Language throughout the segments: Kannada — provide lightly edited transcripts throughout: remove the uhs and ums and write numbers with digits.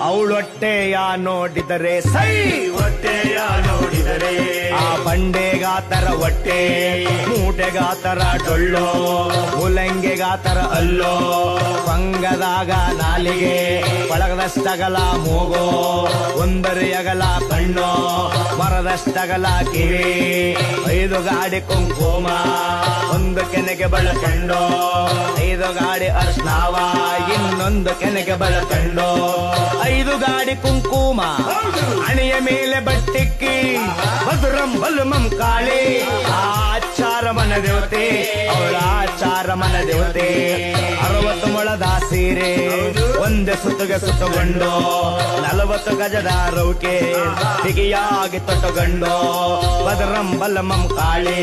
ಅವಳೊಟ್ಟೆಯ ನೋಡಿದರೆ ಸೈ ಹೊಟ್ಟೆಯ ನೋಡಿದರೆ ಆ ಬಂಡೆಗಾತರ ಹೊಟ್ಟೆ, ಮೂಟೆಗಾತರ ಡೊಳ್ಳೋ, ಮುಲಂಗೆಗಾತರ ಅಲ್ಲೋ, ಪಂಗದಾಗ ನಾಲಿಗೆ, ಪಳಗದಷ್ಟಗಲ ಮೂಗೋ, ಒಂದರಿಯಗಲ ಕಣ್ಣೋ, ಮರದಷ್ಟಗಲ ಕಿವಿ, 5 ಗಾಡಿ ಕುಂಕುಮ, 1 ಕೆನೆಗೆ ಬಳಕಂಡೋ, 5 ಗಾಡಿ ಅರ್ಶನಾವ, ಇನ್ನೊಂದು ಕೆನೆಗೆ ಬಳಕಂಡೋ, 5 ಗಾಡಿ ಕುಂಕುಮ, ಹಣೆಯ ಮೇಲೆ ಬಟ್ಟಿಕ್ಕಿ, ಮಧುರಂ ಬಲುಮಂ ಕಾಳಿ, ಆಚಾರ ಮನ ದೇವತೆ, ಅವಳ ಆಚಾರ ಮನ ದೇವತೆ. 60 ಮೊಳದ ಸೀರೆ, 1 ಸುತ್ತುಗೆ ಸುತ್ತುಗೊಂಡು, 40 ಗಜದ ರೌಕೆ, ಬಿಗಿಯಾಗಿ ತೊಟ್ಟುಗೊಂಡು, ಮಧುರಂ ಬಲಮಂ ಕಾಳಿ.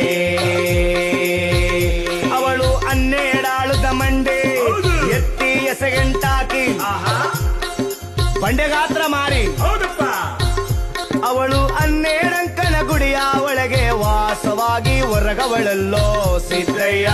ಅವಳು 12 ಮಂಡೆ ಎತ್ತಿ ಎಸೆಗಂಟಾಕಿ, ಬಂಡೆಗಾತ್ರ ಮಾರಿ. ಹೌದಪ್ಪ, ಅವಳು 12 ಅಂಕಣ ಗುಡಿಯ ಒಳಗೆ ವಾಸವಾಗಿ ಹೊರಗವಳಲ್ಲೋ ಸಿದ್ದಯ್ಯ.